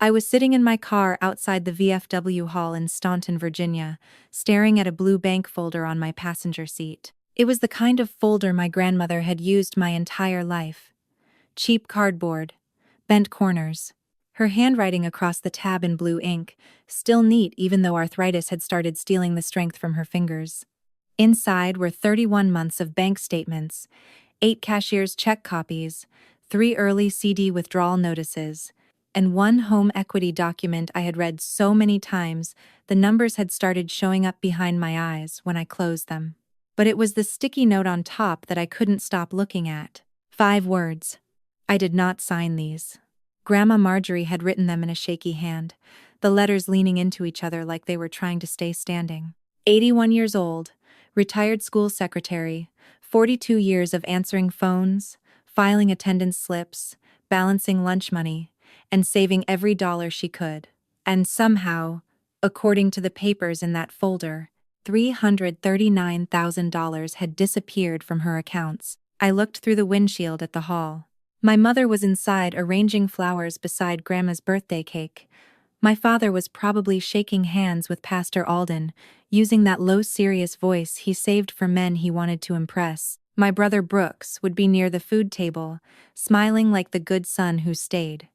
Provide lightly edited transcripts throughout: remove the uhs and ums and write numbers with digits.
I was sitting in my car outside the VFW hall in Staunton, Virginia, staring at a blue bank folder on my passenger seat. It was the kind of folder my grandmother had used my entire life. Cheap cardboard, bent corners, her handwriting across the tab in blue ink, still neat even though arthritis had started stealing the strength from her fingers. Inside were 31 months of bank statements, 8 cashier's check copies, 3 early CD withdrawal notices, and one home equity document I had read so many times the numbers had started showing up behind my eyes when I closed them. But it was the sticky note on top that I couldn't stop looking at. 5 words. I did not sign these. Grandma Marjorie had written them in a shaky hand, the letters leaning into each other like they were trying to stay standing. 81 years old, retired school secretary, 42 years of answering phones, filing attendance slips, balancing lunch money, and saving every dollar she could. And somehow, according to the papers in that folder, $339,000 had disappeared from her accounts. I looked through the windshield at the hall. My mother was inside arranging flowers beside Grandma's birthday cake. My father was probably shaking hands with Pastor Alden, using that low, serious voice he saved for men he wanted to impress. My brother Brooks would be near the food table, smiling like the good son who stayed.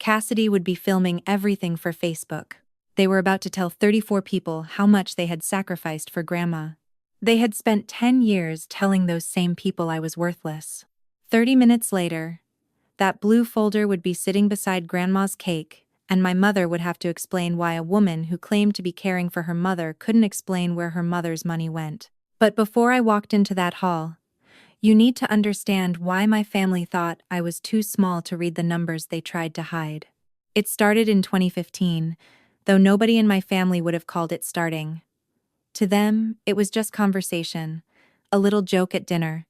Cassidy would be filming everything for Facebook. They were about to tell 34 people how much they had sacrificed for Grandma. They had spent 10 years telling those same people I was worthless. 30 minutes later, that blue folder would be sitting beside Grandma's cake, and my mother would have to explain why a woman who claimed to be caring for her mother couldn't explain where her mother's money went. But before I walked into that hall, you need to understand why my family thought I was too small to read the numbers they tried to hide. It started in 2015, though nobody in my family would have called it starting. To them, it was just conversation, a little joke at dinner,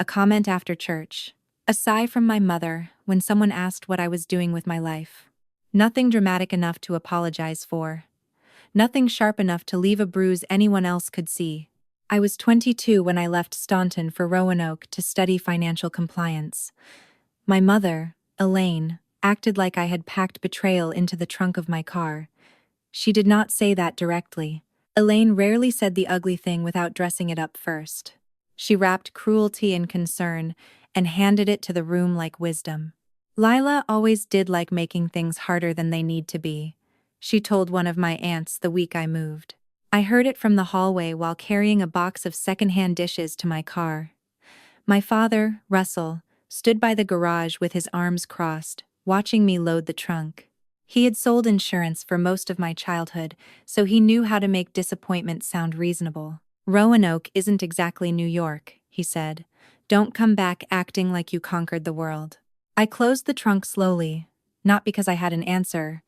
a comment after church, a sigh from my mother when someone asked what I was doing with my life. Nothing dramatic enough to apologize for. Nothing sharp enough to leave a bruise anyone else could see. I was 22 when I left Staunton for Roanoke to study financial compliance. My mother, Elaine, acted like I had packed betrayal into the trunk of my car. She did not say that directly. Elaine rarely said the ugly thing without dressing it up first. She wrapped cruelty in concern and handed it to the room like wisdom. Lila always did like making things harder than they need to be, she told one of my aunts the week I moved. I heard it from the hallway while carrying a box of secondhand dishes to my car. My father, Russell, stood by the garage with his arms crossed, watching me load the trunk. He had sold insurance for most of my childhood, so he knew how to make disappointment sound reasonable. Roanoke isn't exactly New York, he said. Don't come back acting like you conquered the world. I closed the trunk slowly, not because I had an answer,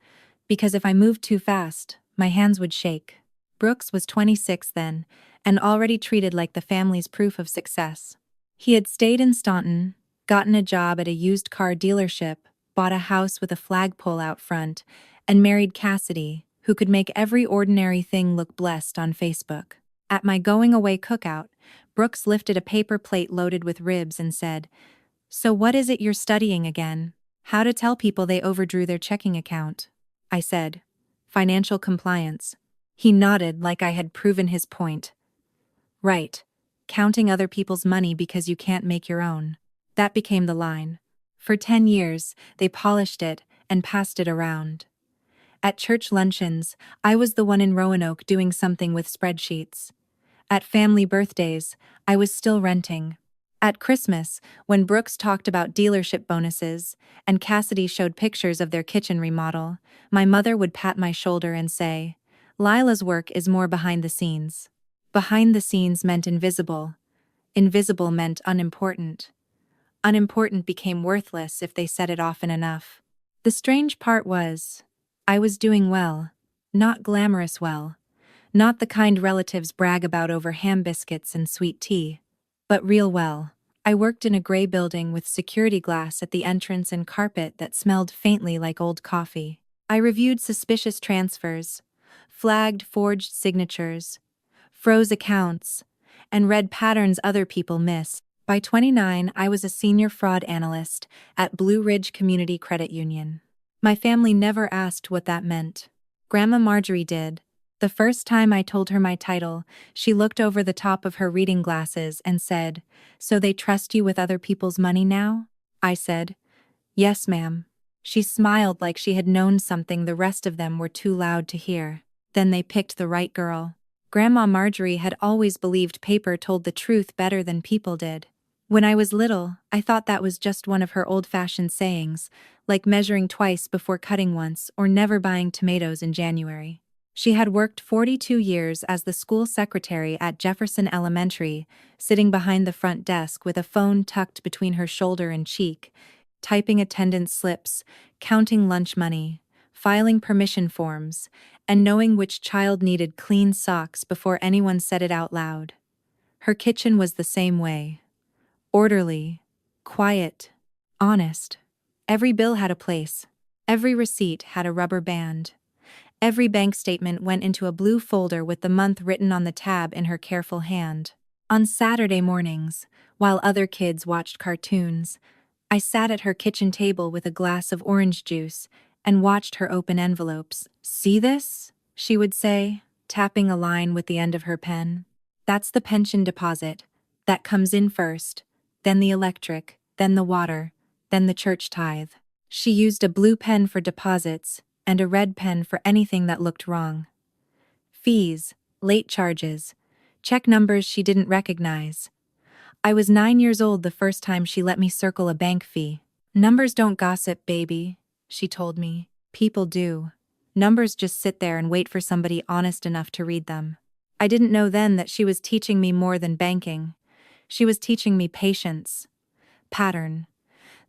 because if I moved too fast, my hands would shake. Brooks was 26 then, and already treated like the family's proof of success. He had stayed in Staunton, gotten a job at a used car dealership, bought a house with a flagpole out front, and married Cassidy, who could make every ordinary thing look blessed on Facebook. At my going-away cookout, Brooks lifted a paper plate loaded with ribs and said, "So what is it you're studying again?" "How to tell people they overdrew their checking account," I said. "Financial compliance." He nodded like I had proven his point. "Right. Counting other people's money because you can't make your own." That became the line. For 10 years, they polished it and passed it around. At church luncheons, I was the one in Roanoke doing something with spreadsheets. At family birthdays, I was still renting. At Christmas, when Brooks talked about dealership bonuses and Cassidy showed pictures of their kitchen remodel, my mother would pat my shoulder and say, "Lila's work is more behind the scenes." Behind the scenes meant invisible. Invisible meant unimportant. Unimportant became worthless if they said it often enough. The strange part was, I was doing well, not glamorous well, not the kind relatives brag about over ham biscuits and sweet tea, but real well. I worked in a gray building with security glass at the entrance and carpet that smelled faintly like old coffee. I reviewed suspicious transfers, flagged forged signatures, froze accounts, and read patterns other people missed. By 29, I was a senior fraud analyst at Blue Ridge Community Credit Union. My family never asked what that meant. Grandma Marjorie did. The first time I told her my title, she looked over the top of her reading glasses and said, "So they trust you with other people's money now?" I said, "Yes, ma'am." She smiled like she had known something the rest of them were too loud to hear. Then they picked the right girl. Grandma Marjorie had always believed paper told the truth better than people did. When I was little, I thought that was just one of her old-fashioned sayings, like measuring twice before cutting once or never buying tomatoes in January. She had worked 42 years as the school secretary at Jefferson Elementary, sitting behind the front desk with a phone tucked between her shoulder and cheek, typing attendance slips, counting lunch money, filing permission forms, and knowing which child needed clean socks before anyone said it out loud. Her kitchen was the same way. Orderly, quiet, honest. Every bill had a place. Every receipt had a rubber band. Every bank statement went into a blue folder with the month written on the tab in her careful hand. On Saturday mornings, while other kids watched cartoons, I sat at her kitchen table with a glass of orange juice and watched her open envelopes. "See this?" she would say, tapping a line with the end of her pen. "That's the pension deposit. That comes in first, then the electric, then the water, then the church tithe." She used a blue pen for deposits and a red pen for anything that looked wrong. Fees, late charges, check numbers she didn't recognize. I was 9 years old the first time she let me circle a bank fee. "Numbers don't gossip, baby," she told me. "People do. Numbers just sit there and wait for somebody honest enough to read them." I didn't know then that she was teaching me more than banking. She was teaching me patience, pattern,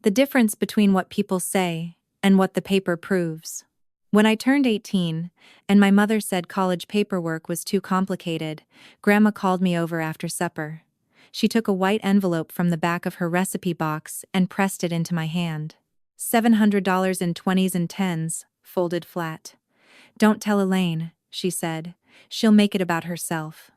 the difference between what people say and what the paper proves. When I turned 18, and my mother said college paperwork was too complicated, Grandma called me over after supper. She took a white envelope from the back of her recipe box and pressed it into my hand. $700 in 20s and 10s, folded flat. "Don't tell Elaine," she said. "She'll make it about herself."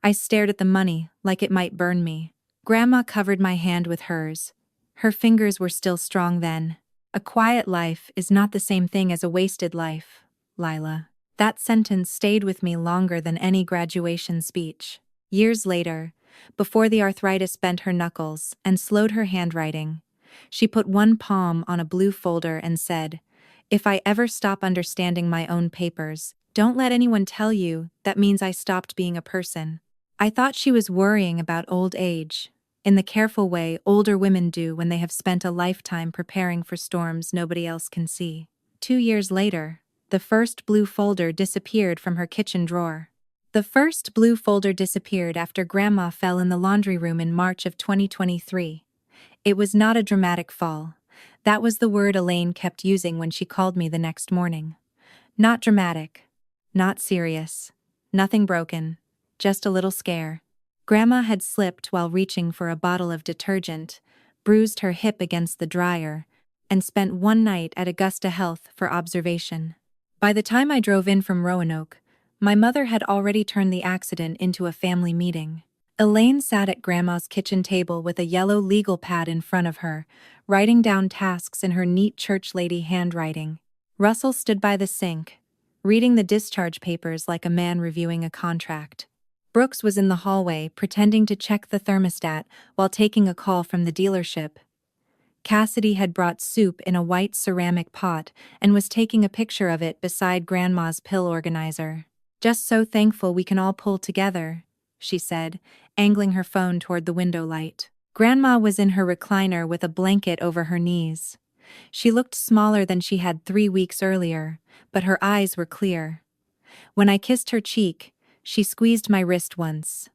I stared at the money like it might burn me. Grandma covered my hand with hers. Her fingers were still strong then. "A quiet life is not the same thing as a wasted life, Lila." That sentence stayed with me longer than any graduation speech. Years later, before the arthritis bent her knuckles and slowed her handwriting, she put one palm on a blue folder and said, "If I ever stop understanding my own papers, don't let anyone tell you that means I stopped being a person." I thought she was worrying about old age, in the careful way older women do when they have spent a lifetime preparing for storms nobody else can see. 2 years later, the first blue folder disappeared from her kitchen drawer. The first blue folder disappeared after Grandma fell in the laundry room in March of 2023. It was not a dramatic fall. That was the word Elaine kept using when she called me the next morning. Not dramatic. Not serious. Nothing broken. Just a little scare. Grandma had slipped while reaching for a bottle of detergent, bruised her hip against the dryer, and spent one night at Augusta Health for observation. By the time I drove in from Roanoke, my mother had already turned the accident into a family meeting. Elaine sat at Grandma's kitchen table with a yellow legal pad in front of her, writing down tasks in her neat church lady handwriting. Russell stood by the sink, reading the discharge papers like a man reviewing a contract. Brooks was in the hallway, pretending to check the thermostat while taking a call from the dealership. Cassidy had brought soup in a white ceramic pot and was taking a picture of it beside Grandma's pill organizer. "Just so thankful we can all pull together," she said, angling her phone toward the window light. Grandma was in her recliner with a blanket over her knees. She looked smaller than she had 3 weeks earlier, but her eyes were clear. When I kissed her cheek, she squeezed my wrist once.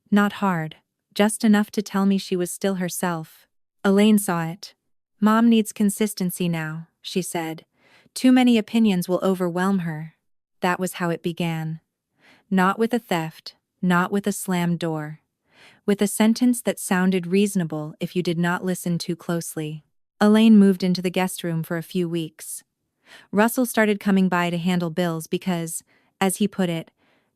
Not hard, just enough to tell me she was still herself. Elaine saw it. "Mom needs consistency now," she said. "Too many opinions will overwhelm her." That was how it began. Not with a theft, not with a slammed door. With a sentence that sounded reasonable if you did not listen too closely. Elaine moved into the guest room for a few weeks. Russell started coming by to handle bills because, as he put it,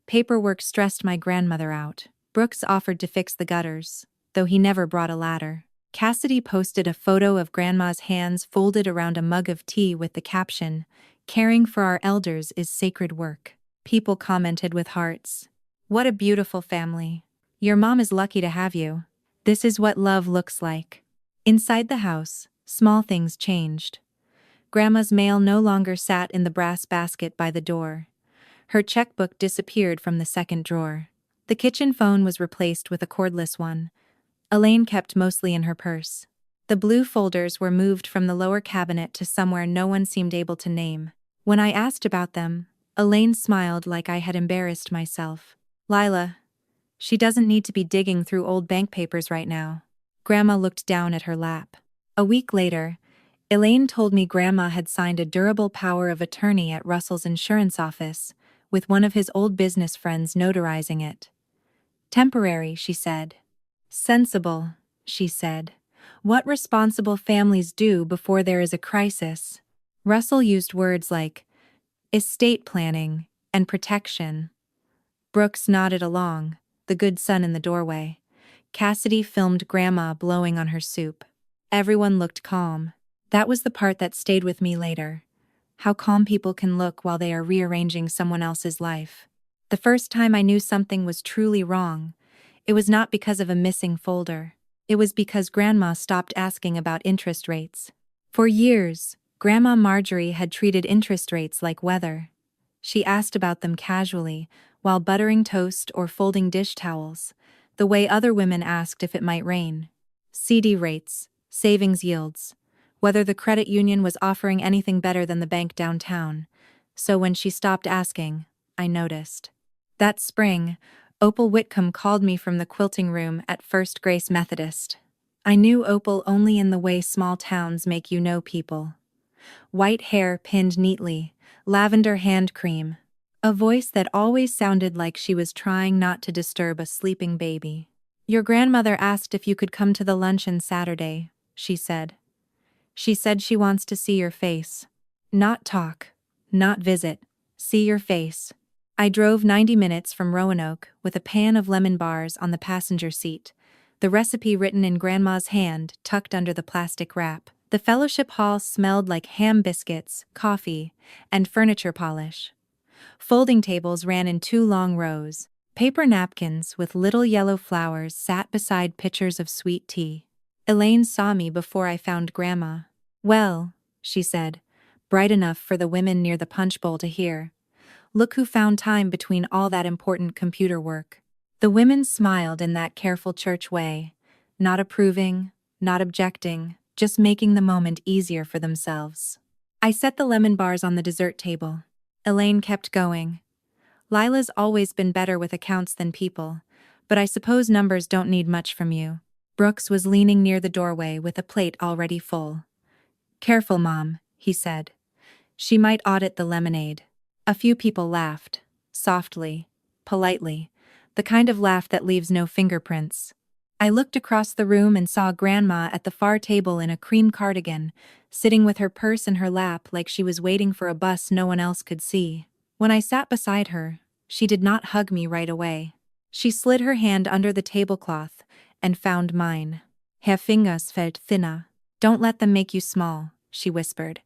paperwork stressed my grandmother out. Brooks offered to fix the gutters, though he never brought a ladder. Cassidy posted a photo of Grandma's hands folded around a mug of tea with the caption, "Caring for our elders is sacred work." People commented with hearts. "What a beautiful family. Your mom is lucky to have you. This is what love looks like." Inside the house, small things changed. Grandma's mail no longer sat in the brass basket by the door. Her checkbook disappeared from the second drawer. The kitchen phone was replaced with a cordless one. Elaine kept mostly in her purse. The blue folders were moved from the lower cabinet to somewhere no one seemed able to name. When I asked about them, Elaine smiled like I had embarrassed myself. "Lila, she doesn't need to be digging through old bank papers right now." Grandma looked down at her lap. A week later, Elaine told me Grandma had signed a durable power of attorney at Russell's insurance office, with one of his old business friends notarizing it. "Temporary," she said. "Sensible," she said. "What responsible families do before there is a crisis." Russell used words like estate planning and protection. Brooks nodded along, the good son in the doorway. Cassidy filmed Grandma blowing on her soup. Everyone looked calm. That was the part that stayed with me later. How calm people can look while they are rearranging someone else's life. The first time I knew something was truly wrong, it was not because of a missing folder. It was because Grandma stopped asking about interest rates. For years, Grandma Marjorie had treated interest rates like weather. She asked about them casually, while buttering toast or folding dish towels, the way other women asked if it might rain. CD rates, savings yields, whether the credit union was offering anything better than the bank downtown. So when she stopped asking, I noticed. That spring, Opal Whitcomb called me from the quilting room at First Grace Methodist. I knew Opal only in the way small towns make you know people. White hair pinned neatly, lavender hand cream. A voice that always sounded like she was trying not to disturb a sleeping baby. "Your grandmother asked if you could come to the luncheon Saturday," she said. "She said she wants to see your face. Not talk, not visit, see your face." I drove 90 minutes from Roanoke with a pan of lemon bars on the passenger seat, the recipe written in Grandma's hand tucked under the plastic wrap. The fellowship hall smelled like ham biscuits, coffee, and furniture polish. Folding tables ran in 2 long rows. Paper napkins with little yellow flowers sat beside pitchers of sweet tea. Elaine saw me before I found Grandma. "Well," she said, bright enough for the women near the punch bowl to hear. "Look who found time between all that important computer work." The women smiled in that careful church way, not approving, not objecting, just making the moment easier for themselves. I set the lemon bars on the dessert table. Elaine kept going. "Lila's always been better with accounts than people, but I suppose numbers don't need much from you." Brooks was leaning near the doorway with a plate already full. "Careful, Mom," he said. "She might audit the lemonade." A few people laughed, softly, politely, the kind of laugh that leaves no fingerprints. I looked across the room and saw Grandma at the far table in a cream cardigan, sitting with her purse in her lap like she was waiting for a bus no one else could see. When I sat beside her, she did not hug me right away. She slid her hand under the tablecloth and found mine. "Her fingers felt thinner. Don't let them make you small," she whispered,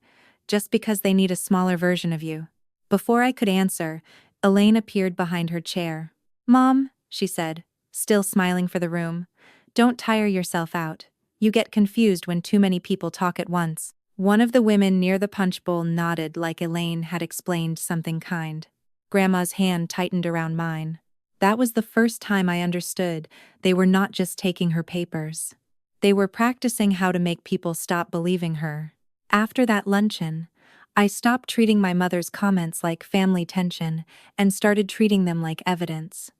"just because they need a smaller version of you." Before I could answer, Elaine appeared behind her chair. "Mom," she said, still smiling for the room, "don't tire yourself out. You get confused when too many people talk at once." One of the women near the punch bowl nodded like Elaine had explained something kind. Grandma's hand tightened around mine. That was the first time I understood they were not just taking her papers. They were practicing how to make people stop believing her. After that luncheon, I stopped treating my mother's comments like family tension and started treating them like evidence.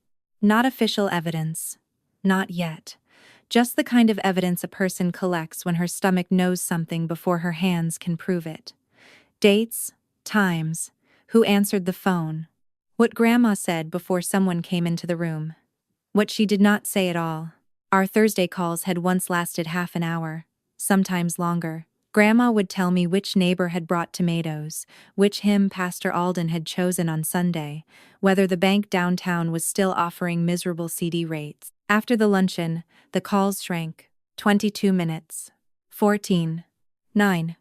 Not official evidence. Not yet. Just the kind of evidence a person collects when her stomach knows something before her hands can prove it. Dates, times, who answered the phone. What Grandma said before someone came into the room. What she did not say at all. Our Thursday calls had once lasted half an hour, sometimes longer. Grandma would tell me which neighbor had brought tomatoes, which hymn Pastor Alden had chosen on Sunday, whether the bank downtown was still offering miserable CD rates. After the luncheon, the calls shrank. 22 minutes. 14. 9.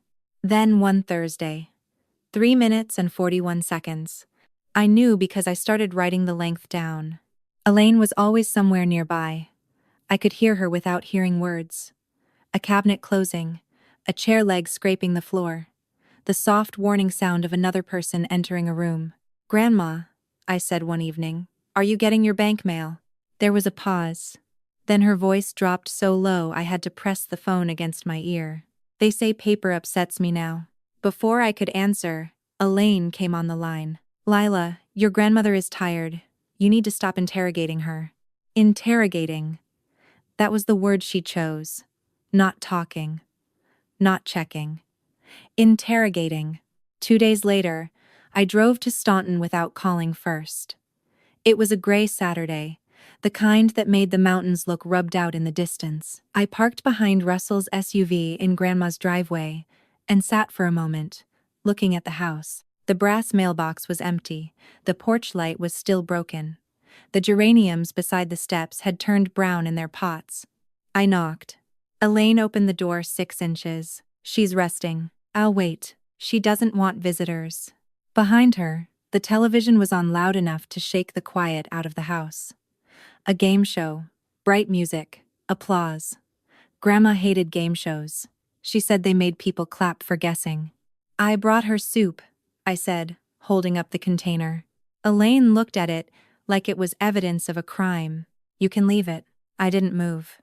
Then one Thursday. 3 minutes and 41 seconds. I knew because I started writing the length down. Elaine was always somewhere nearby. I could hear her without hearing words. A cabinet closing, a chair leg scraping the floor, the soft warning sound of another person entering a room. "Grandma," I said one evening, "are you getting your bank mail?" There was a pause. Then her voice dropped so low I had to press the phone against my ear. "They say paper upsets me now." Before I could answer, Elaine came on the line. "Lila, your grandmother is tired. You need to stop interrogating her." Interrogating. That was the word she chose. Not talking. Not checking. Interrogating. 2 days later, I drove to Staunton without calling first. It was a gray Saturday, the kind that made the mountains look rubbed out in the distance. I parked behind Russell's SUV in Grandma's driveway and sat for a moment, looking at the house. The brass mailbox was empty, the porch light was still broken. The geraniums beside the steps had turned brown in their pots. I knocked. Elaine opened the door 6 inches. "She's resting. I'll wait. She doesn't want visitors." Behind her, the television was on loud enough to shake the quiet out of the house. A game show, bright music, applause. Grandma hated game shows. She said they made people clap for guessing. "I brought her soup," I said, holding up the container. Elaine looked at it like it was evidence of a crime. "You can leave it." I didn't move.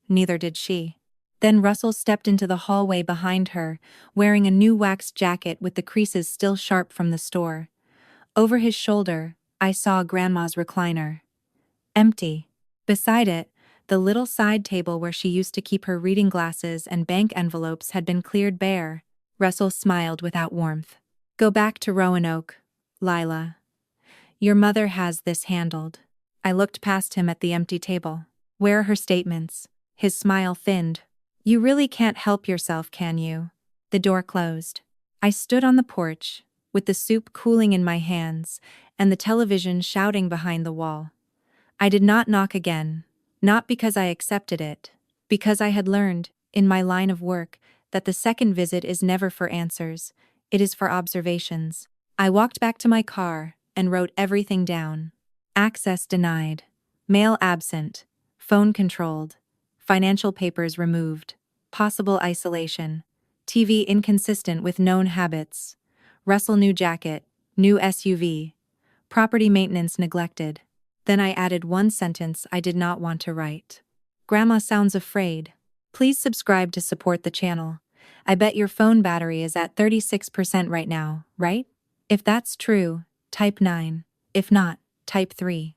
Neither did she. Then Russell stepped into the hallway behind her, wearing a new waxed jacket with the creases still sharp from the store. Over his shoulder, I saw Grandma's recliner. Empty. Beside it, the little side table where she used to keep her reading glasses and bank envelopes had been cleared bare. Russell smiled without warmth. "Go back to Roanoke, Lila. Your mother has this handled." I looked past him at the empty table. "Where are her statements?" His smile thinned. "You really can't help yourself, can you?" The door closed. I stood on the porch, with the soup cooling in my hands and the television shouting behind the wall. I did not knock again, not because I accepted it, because I had learned, in my line of work, that the second visit is never for answers, it is for observations. I walked back to my car and wrote everything down. Access denied. Mail absent. Phone controlled. Financial papers removed. Possible isolation. TV inconsistent with known habits. Russell new jacket. New SUV. Property maintenance neglected. Then I added one sentence I did not want to write. "Grandma sounds afraid. Please subscribe to support the channel. I bet your phone battery is at 36% right now, right? If that's true, type 9. If not, type 3.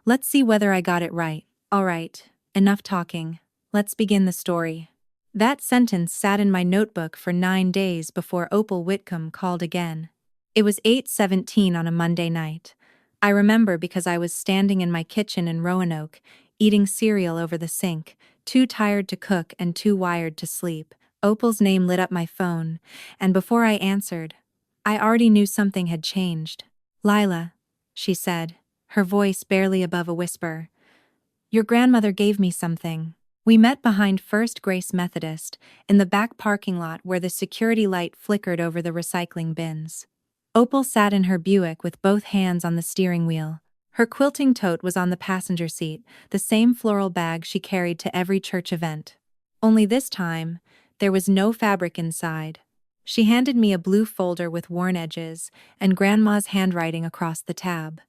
Let's see whether I got it right." All right, enough talking. Let's begin the story. That sentence sat in my notebook for 9 days before Opal Whitcomb called again. It was 8:17 on a Monday night. I remember because I was standing in my kitchen in Roanoke, eating cereal over the sink, too tired to cook and too wired to sleep. Opal's name lit up my phone, and before I answered, I already knew something had changed. "Lila," she said, her voice barely above a whisper. "Your grandmother gave me something." We met behind First Grace Methodist, in the back parking lot where the security light flickered over the recycling bins. Opal sat in her Buick with both hands on the steering wheel. Her quilting tote was on the passenger seat, the same floral bag she carried to every church event. Only this time, there was no fabric inside. She handed me a blue folder with worn edges and Grandma's handwriting across the tab.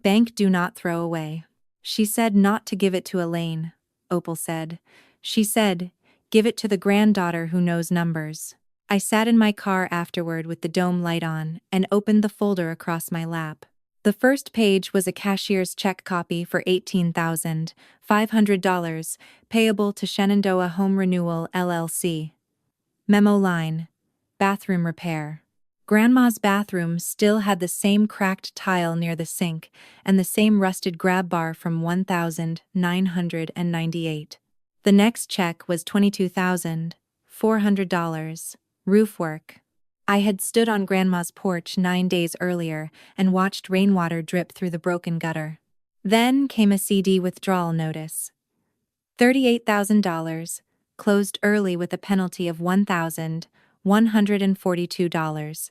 "Bank do not throw away." She said not to give it to Elaine, Opal said. She said, "Give it to the granddaughter who knows numbers." I sat in my car afterward with the dome light on and opened the folder across my lap. The first page was a cashier's check copy for $18,500, payable to Shenandoah Home Renewal LLC. Memo line: bathroom repair. Grandma's bathroom still had the same cracked tile near the sink and the same rusted grab bar from 1998. The next check was $22,400, roof work. I had stood on Grandma's porch 9 days earlier and watched rainwater drip through the broken gutter. Then came a CD withdrawal notice. $38,000, closed early with a penalty of $1,142.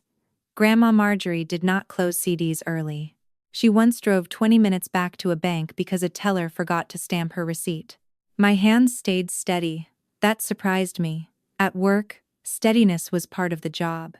Grandma Marjorie did not close CDs early. She once drove 20 minutes back to a bank because a teller forgot to stamp her receipt. My hands stayed steady. That surprised me. At work, steadiness was part of the job.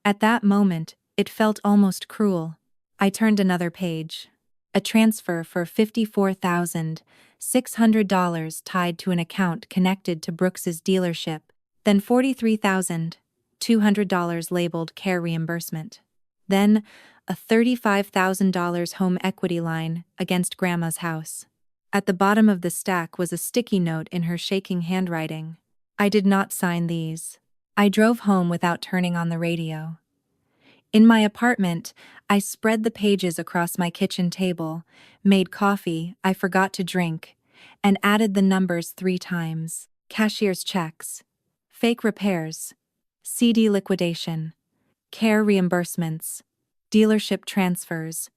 At that moment, it felt almost cruel. I turned another page. A transfer for $54,600 tied to an account connected to Brooks's dealership, then $43,200 labeled care reimbursement. Then, a $35,000 home equity line against Grandma's house. At the bottom of the stack was a sticky note in her shaking handwriting. I did not sign these. I drove home without turning on the radio. In my apartment, I spread the pages across my kitchen table, made coffee I forgot to drink, and added the numbers 3 times. Cashier's checks, fake repairs, CD liquidation, care reimbursements, dealership transfers,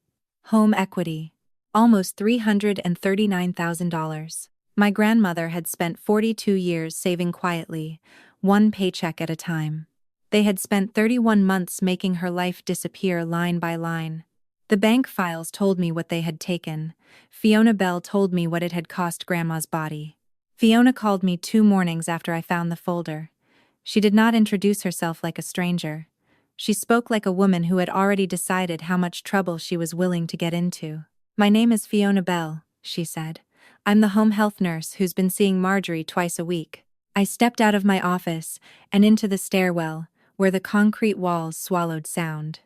home equity, almost $339,000. My grandmother had spent 42 years saving quietly, one paycheck at a time. They had spent 31 months making her life disappear line by line. The bank files told me what they had taken. Fiona Bell told me what it had cost Grandma's body. Fiona called me 2 mornings after I found the folder. She did not introduce herself like a stranger. She spoke like a woman who had already decided how much trouble she was willing to get into. "My name is Fiona Bell," she said. "I'm the home health nurse who's been seeing Marjorie twice a week." I stepped out of my office and into the stairwell, where the concrete walls swallowed sound.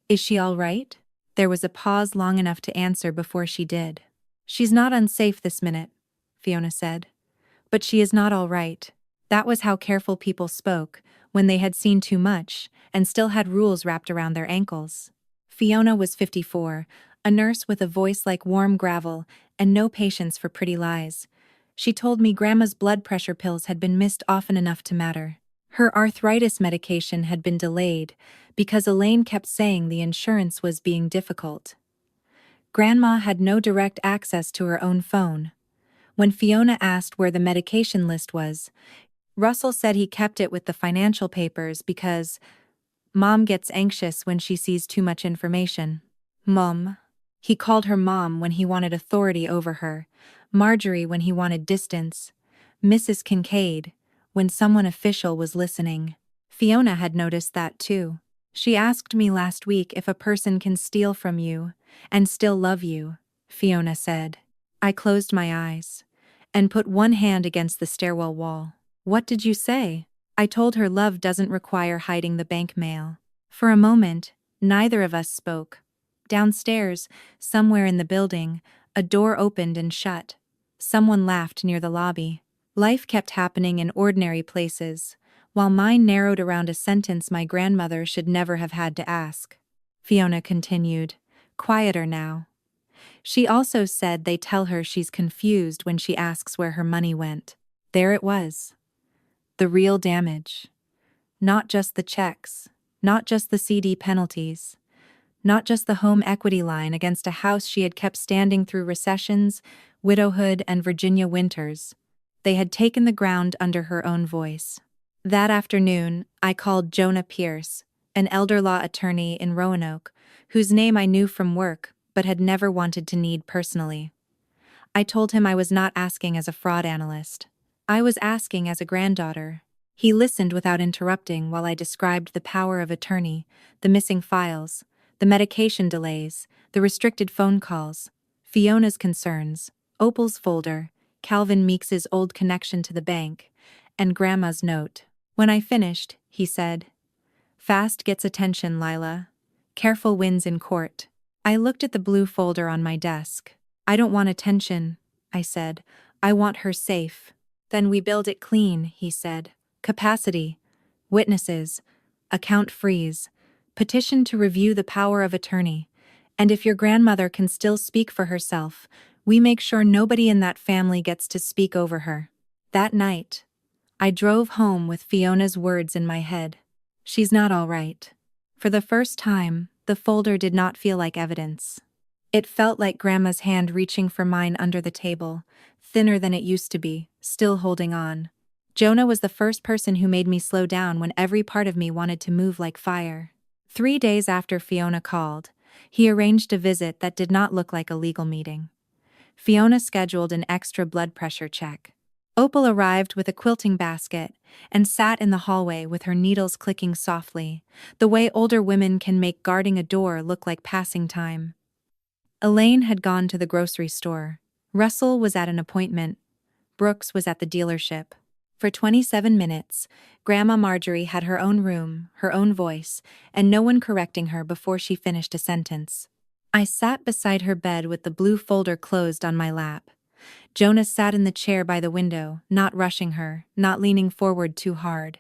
"Is she all right?" There was a pause long enough to answer before she did. "She's not unsafe this minute," Fiona said. "But she is not all right." That was how careful people spoke, when they had seen too much, and still had rules wrapped around their ankles. Fiona was 54, a nurse with a voice like warm gravel, and no patience for pretty lies. She told me Grandma's blood pressure pills had been missed often enough to matter. Her arthritis medication had been delayed because Elaine kept saying the insurance was being difficult. Grandma had no direct access to her own phone. When Fiona asked where the medication list was, Russell said he kept it with the financial papers because Mom gets anxious when she sees too much information. Mom. He called her Mom when he wanted authority over her, Marjorie when he wanted distance, Mrs. Kincaid when someone official was listening. Fiona had noticed that too. "She asked me last week if a person can steal from you and still love you," Fiona said. I closed my eyes and put one hand against the stairwell wall. "What did you say?" I told her love doesn't require hiding the bank mail. For a moment, neither of us spoke. Downstairs, somewhere in the building, a door opened and shut. Someone laughed near the lobby. Life kept happening in ordinary places, while mine narrowed around a sentence my grandmother should never have had to ask. Fiona continued, quieter now. She also said they tell her she's confused when she asks where her money went. There it was. The real damage. Not just the checks, not just the CD penalties, not just the home equity line against a house she had kept standing through recessions, widowhood, and Virginia winters. They had taken the ground under her own voice. That afternoon, I called Jonah Pierce, an elder law attorney in Roanoke, whose name I knew from work but had never wanted to need personally. I told him I was not asking as a fraud analyst. I was asking as a granddaughter. He listened without interrupting while I described the power of attorney, the missing files, the medication delays, the restricted phone calls, Fiona's concerns, Opal's folder, Calvin Meeks's old connection to the bank, and Grandma's note. When I finished, he said, "Fast gets attention, Lila. Careful wins in court." I looked at the blue folder on my desk. "I don't want attention," I said. "I want her safe." "Then we build it clean," he said. "Capacity, witnesses, account freeze, petition to review the power of attorney, and if your grandmother can still speak for herself, we make sure nobody in that family gets to speak over her." That night, I drove home with Fiona's words in my head. She's not all right. For the first time, the folder did not feel like evidence. It felt like Grandma's hand reaching for mine under the table, thinner than it used to be, still holding on. Jonah was the first person who made me slow down when every part of me wanted to move like fire. 3 days after Fiona called, he arranged a visit that did not look like a legal meeting. Fiona scheduled an extra blood pressure check. Opal arrived with a quilting basket and sat in the hallway with her needles clicking softly, the way older women can make guarding a door look like passing time. Elaine had gone to the grocery store. Russell was at an appointment. Brooks was at the dealership. For 27 minutes, Grandma Marjorie had her own room, her own voice, and no one correcting her before she finished a sentence. I sat beside her bed with the blue folder closed on my lap. Jonas sat in the chair by the window, not rushing her, not leaning forward too hard.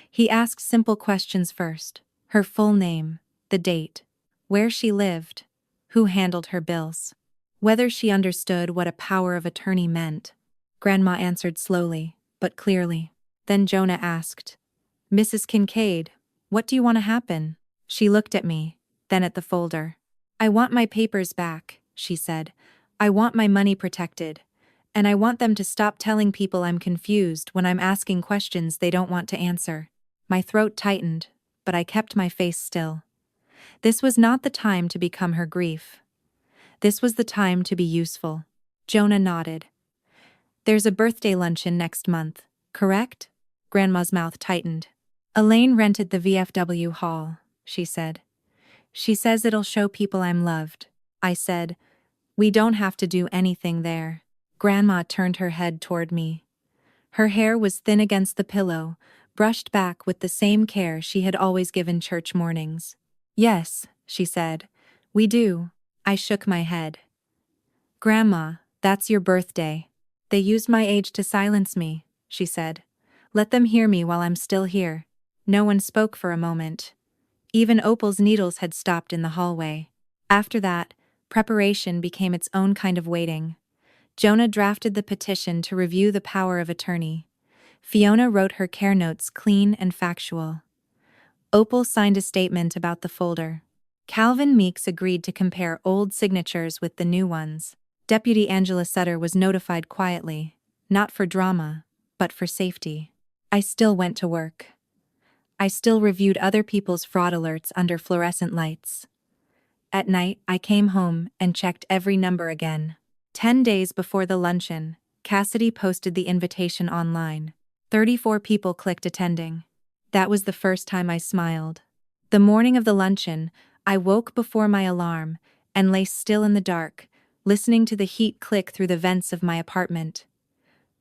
He asked simple questions first: her full name, the date, where she lived, who handled her bills, whether she understood what a power of attorney meant. Grandma answered slowly, but clearly. Then Jonah asked, "Mrs. Kincaid, what do you want to happen?" She looked at me, then at the folder. "I want my papers back," she said. "I want my money protected. And I want them to stop telling people I'm confused when I'm asking questions they don't want to answer." My throat tightened, but I kept my face still. This was not the time to become her grief. This was the time to be useful. Jonah nodded. "There's a birthday luncheon next month, correct?" Grandma's mouth tightened. "Elaine rented the VFW hall," she said. "She says it'll show people I'm loved." I said, "We don't have to do anything there." Grandma turned her head toward me. Her hair was thin against the pillow, brushed back with the same care she had always given church mornings. "Yes," she said, "we do." I shook my head. "Grandma, that's your birthday." "They used my age to silence me," she said. "Let them hear me while I'm still here." No one spoke for a moment. Even Opal's needles had stopped in the hallway. After that, preparation became its own kind of waiting. Jonah drafted the petition to review the power of attorney. Fiona wrote her care notes clean and factual. Opal signed a statement about the folder. Calvin Meeks agreed to compare old signatures with the new ones. Deputy Angela Sutter was notified quietly, not for drama, but for safety. I still went to work. I still reviewed other people's fraud alerts under fluorescent lights. At night, I came home and checked every number again. 10 days before the luncheon, Cassidy posted the invitation online. 34 people clicked attending. That was the first time I smiled. The morning of the luncheon, I woke before my alarm and lay still in the dark, listening to the heat click through the vents of my apartment.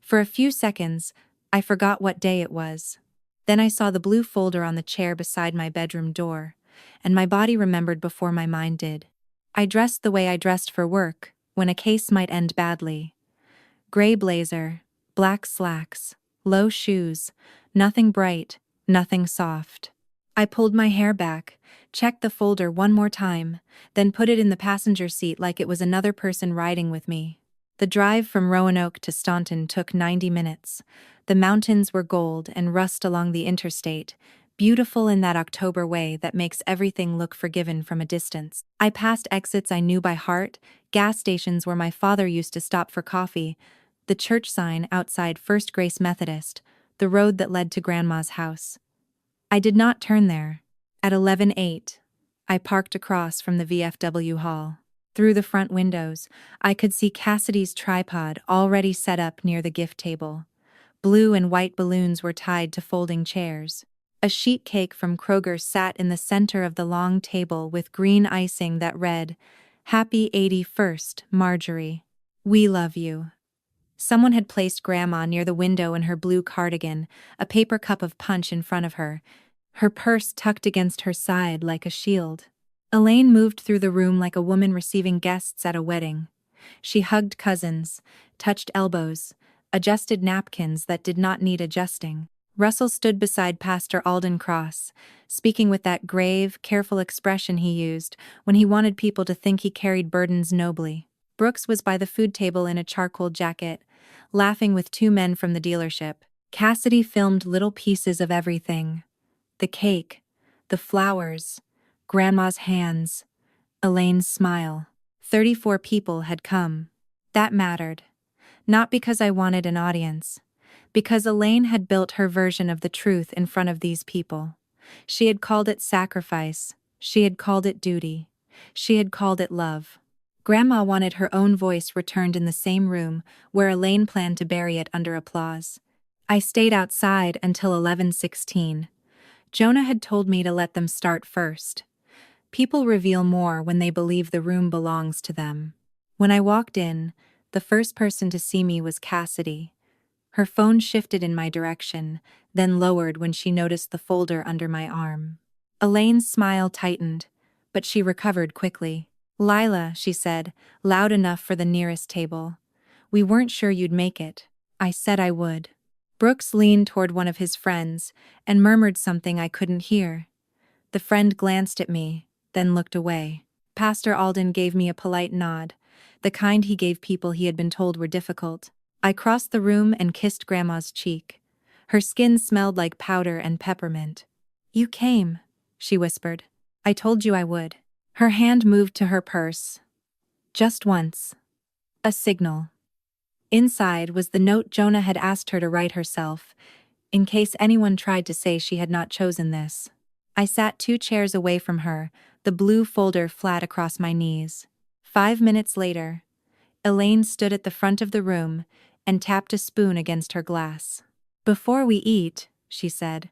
For a few seconds, I forgot what day it was. Then I saw the blue folder on the chair beside my bedroom door, and my body remembered before my mind did. I dressed the way I dressed for work, when a case might end badly. Gray blazer, black slacks, low shoes, nothing bright, nothing soft. I pulled my hair back, checked the folder one more time, then put it in the passenger seat like it was another person riding with me. The drive from Roanoke to Staunton took 90 minutes. The mountains were gold and rust along the interstate, beautiful in that October way that makes everything look forgiven from a distance. I passed exits I knew by heart, gas stations where my father used to stop for coffee, the church sign outside First Grace Methodist, the road that led to Grandma's house. I did not turn there. At 11:08, I parked across from the VFW hall. Through the front windows, I could see Cassidy's tripod already set up near the gift table. Blue and white balloons were tied to folding chairs. A sheet cake from Kroger sat in the center of the long table with green icing that read, "Happy 81st, Marjorie. We love you." Someone had placed Grandma near the window in her blue cardigan, a paper cup of punch in front of her, her purse tucked against her side like a shield. Elaine moved through the room like a woman receiving guests at a wedding. She hugged cousins, touched elbows, adjusted napkins that did not need adjusting. Russell stood beside Pastor Alden Cross, speaking with that grave, careful expression he used when he wanted people to think he carried burdens nobly. Brooks was by the food table in a charcoal jacket, laughing with two men from the dealership. Cassidy filmed little pieces of everything. The cake, the flowers, Grandma's hands, Elaine's smile. 34 people had come. That mattered. Not because I wanted an audience. Because Elaine had built her version of the truth in front of these people. She had called it sacrifice. She had called it duty. She had called it love. Grandma wanted her own voice returned in the same room where Elaine planned to bury it under applause. I stayed outside until 11:16. Jonah had told me to let them start first. People reveal more when they believe the room belongs to them. When I walked in, the first person to see me was Cassidy. Her phone shifted in my direction, then lowered when she noticed the folder under my arm. Elaine's smile tightened, but she recovered quickly. "Lila," she said, loud enough for the nearest table. "We weren't sure you'd make it." I said I would. Brooks leaned toward one of his friends and murmured something I couldn't hear. The friend glanced at me, then looked away. Pastor Alden gave me a polite nod, the kind he gave people he had been told were difficult. I crossed the room and kissed Grandma's cheek. Her skin smelled like powder and peppermint. "You came," she whispered. "I told you I would." Her hand moved to her purse. Just once. A signal. Inside was the note Jonah had asked her to write herself, in case anyone tried to say she had not chosen this. I sat 2 chairs away from her, the blue folder flat across my knees. 5 minutes later, Elaine stood at the front of the room and tapped a spoon against her glass. "Before we eat," she said,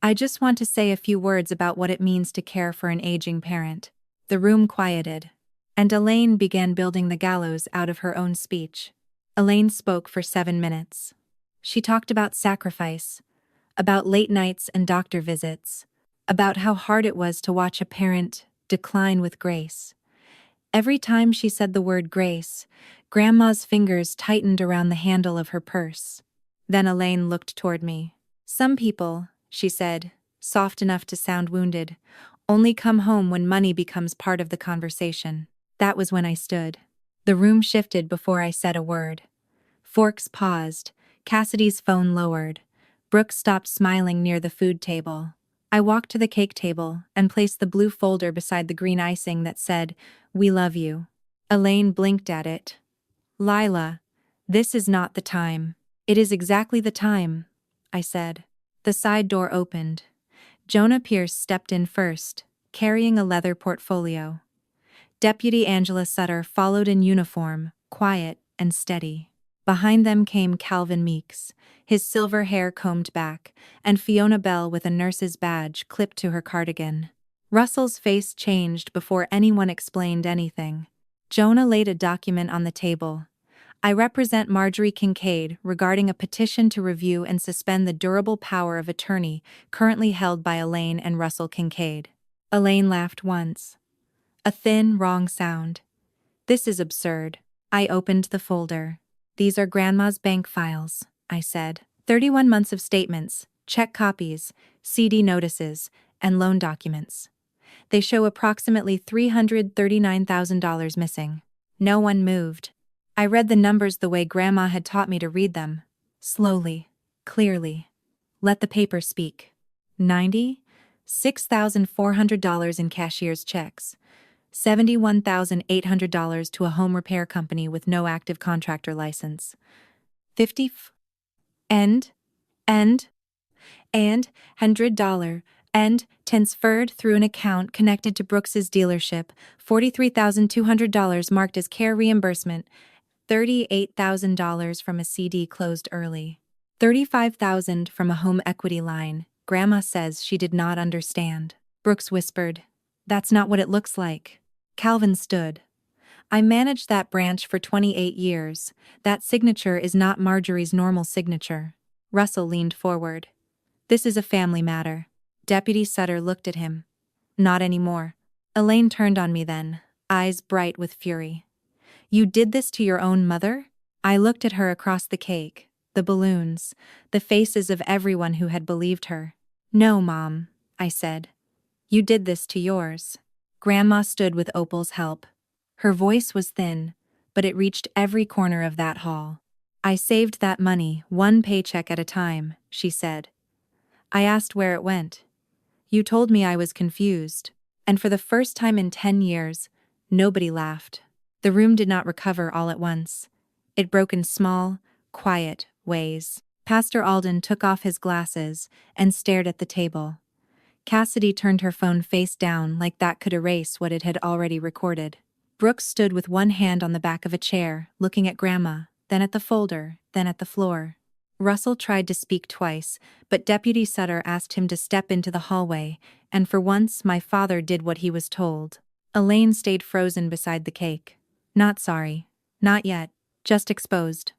"I just want to say a few words about what it means to care for an aging parent." The room quieted, and Elaine began building the gallows out of her own speech. Elaine spoke for 7 minutes. She talked about sacrifice, about late nights and doctor visits, about how hard it was to watch a parent decline with grace. Every time she said the word grace, Grandma's fingers tightened around the handle of her purse. Then Elaine looked toward me. "Some people," she said, soft enough to sound wounded, "only come home when money becomes part of the conversation." That was when I stood. The room shifted before I said a word. Forks paused, Cassidy's phone lowered. Brooke stopped smiling near the food table. I walked to the cake table and placed the blue folder beside the green icing that said, "We love you." Elaine blinked at it. "Lila, this is not the time." "It is exactly the time," I said. The side door opened. Jonah Pierce stepped in first, carrying a leather portfolio. Deputy Angela Sutter followed in uniform, quiet and steady. Behind them came Calvin Meeks, his silver hair combed back, and Fiona Bell with a nurse's badge clipped to her cardigan. Russell's face changed before anyone explained anything. Jonah laid a document on the table. "I represent Marjorie Kincaid regarding a petition to review and suspend the durable power of attorney currently held by Elaine and Russell Kincaid." Elaine laughed once. A thin, wrong sound. "This is absurd." I opened the folder. "These are Grandma's bank files," I said. 31 months of statements, check copies, CD notices, and loan documents. They show approximately $339,000 missing. No one moved. I read the numbers the way Grandma had taught me to read them. Slowly, clearly. Let the paper speak. $96,400 in cashier's checks. $71,800 to a home repair company with no active contractor license. 50 and $100 and transferred through an account connected to Brooks's dealership, $43,200 marked as care reimbursement, $38,000 from a CD closed early, $35,000 from a home equity line. Grandma says she did not understand. Brooks whispered, "That's not what it looks like." Calvin stood. "I managed that branch for 28 years. That signature is not Marjorie's normal signature." Russell leaned forward. "This is a family matter." Deputy Sutter looked at him. "Not anymore." Elaine turned on me then, eyes bright with fury. "You did this to your own mother?" I looked at her across the cake, the balloons, the faces of everyone who had believed her. "No, Mom," I said. "You did this to yours." Grandma stood with Opal's help. Her voice was thin, but it reached every corner of that hall. "I saved that money, one paycheck at a time," she said. "I asked where it went. You told me I was confused." And for the first time in 10 years, nobody laughed. The room did not recover all at once. It broke in small, quiet ways. Pastor Alden took off his glasses and stared at the table. Cassidy turned her phone face down like that could erase what it had already recorded. Brooks stood with one hand on the back of a chair, looking at Grandma, then at the folder, then at the floor. Russell tried to speak twice, but Deputy Sutter asked him to step into the hallway, and for once my father did what he was told. Elaine stayed frozen beside the cake. Not sorry. Not yet. Just exposed.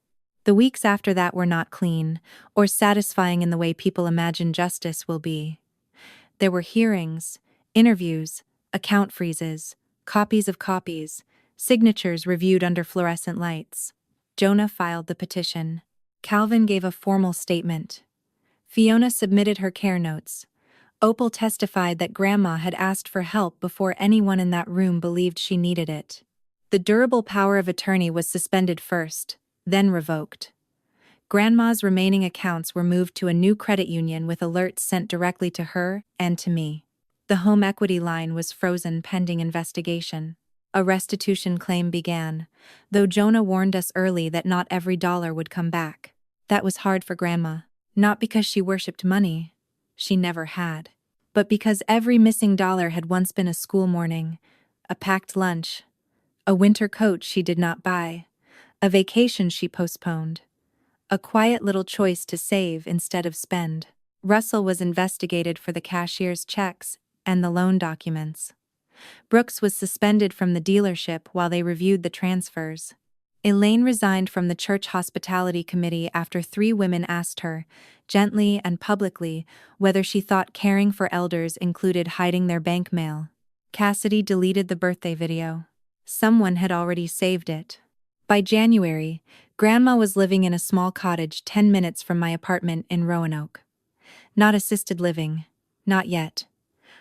The weeks after that were not clean, or satisfying in the way people imagine justice will be. There were hearings, interviews, account freezes, copies of copies, signatures reviewed under fluorescent lights. Jonah filed the petition. Calvin gave a formal statement. Fiona submitted her care notes. Opal testified that Grandma had asked for help before anyone in that room believed she needed it. The durable power of attorney was suspended first, then revoked. Grandma's remaining accounts were moved to a new credit union with alerts sent directly to her and to me. The home equity line was frozen pending investigation. A restitution claim began, though Jonah warned us early that not every dollar would come back. That was hard for Grandma, not because she worshipped money. She never had. But because every missing dollar had once been a school morning, a packed lunch, a winter coat she did not buy, a vacation she postponed. A quiet little choice to save instead of spend. Russell was investigated for the cashier's checks and the loan documents. Brooks was suspended from the dealership while they reviewed the transfers. Elaine resigned from the church hospitality committee after 3 women asked her, gently and publicly, whether she thought caring for elders included hiding their bank mail. Cassidy deleted the birthday video. Someone had already saved it. By January, Grandma was living in a small cottage 10 minutes from my apartment in Roanoke. Not assisted living. Not yet.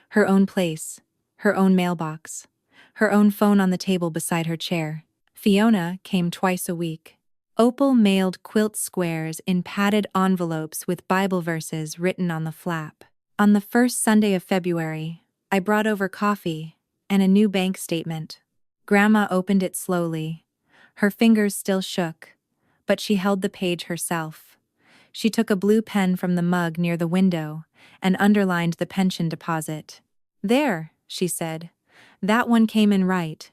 Her own place. Her own mailbox. Her own phone on the table beside her chair. Fiona came twice a week. Opal mailed quilt squares in padded envelopes with Bible verses written on the flap. On the first Sunday of February, I brought over coffee and a new bank statement. Grandma opened it slowly. Her fingers still shook, but she held the page herself. She took a blue pen from the mug near the window and underlined the pension deposit. "There," she said. "That one came in right."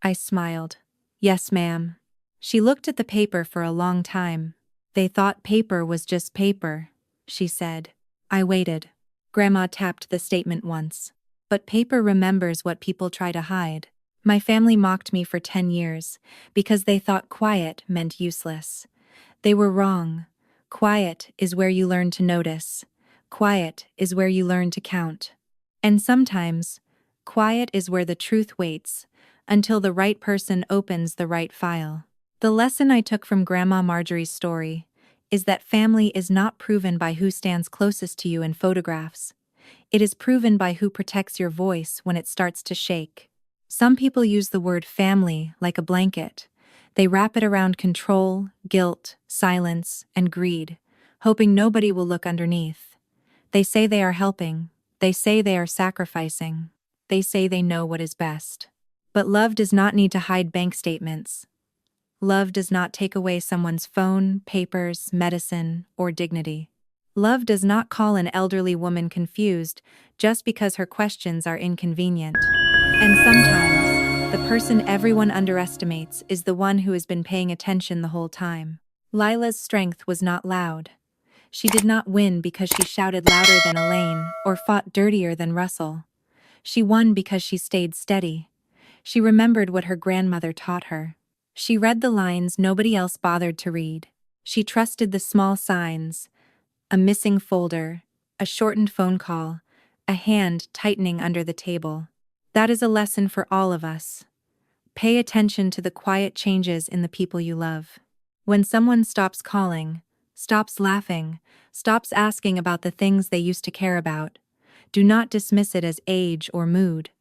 I smiled. "Yes, ma'am." She looked at the paper for a long time. "They thought paper was just paper," she said. I waited. Grandma tapped the statement once. "But paper remembers what people try to hide." My family mocked me for 10 years because they thought quiet meant useless. They were wrong. Quiet is where you learn to notice. Quiet is where you learn to count. And sometimes, quiet is where the truth waits until the right person opens the right file. The lesson I took from Grandma Marjorie's story is that family is not proven by who stands closest to you in photographs. It is proven by who protects your voice when it starts to shake. Some people use the word family like a blanket. They wrap it around control, guilt, silence, and greed, hoping nobody will look underneath. They say they are helping. They say they are sacrificing. They say they know what is best. But love does not need to hide bank statements. Love does not take away someone's phone, papers, medicine, or dignity. Love does not call an elderly woman confused just because her questions are inconvenient. And sometimes, the person everyone underestimates is the one who has been paying attention the whole time. Lila's strength was not loud. She did not win because she shouted louder than Elaine or fought dirtier than Russell. She won because she stayed steady. She remembered what her grandmother taught her. She read the lines nobody else bothered to read. She trusted the small signs: a missing folder, a shortened phone call, a hand tightening under the table. That is a lesson for all of us. Pay attention to the quiet changes in the people you love. When someone stops calling, stops laughing, stops asking about the things they used to care about, do not dismiss it as age or mood.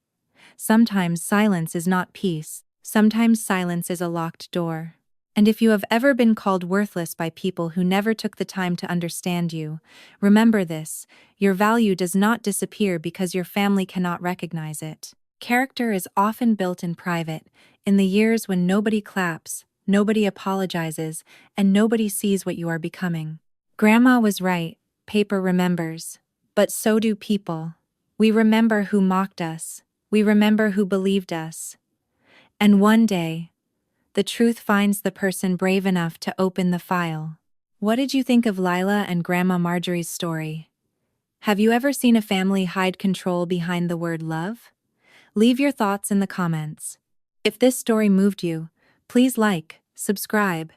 Sometimes silence is not peace. Sometimes silence is a locked door. And if you have ever been called worthless by people who never took the time to understand you, remember this: your value does not disappear because your family cannot recognize it. Character is often built in private, in the years when nobody claps, nobody apologizes, and nobody sees what you are becoming. Grandma was right, paper remembers. But so do people. We remember who mocked us. We remember who believed us. And one day, the truth finds the person brave enough to open the file. What did you think of Lila and Grandma Marjorie's story? Have you ever seen a family hide control behind the word love? Leave your thoughts in the comments. If this story moved you, please like, subscribe,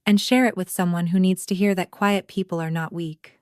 and share it with someone who needs to hear that quiet people are not weak.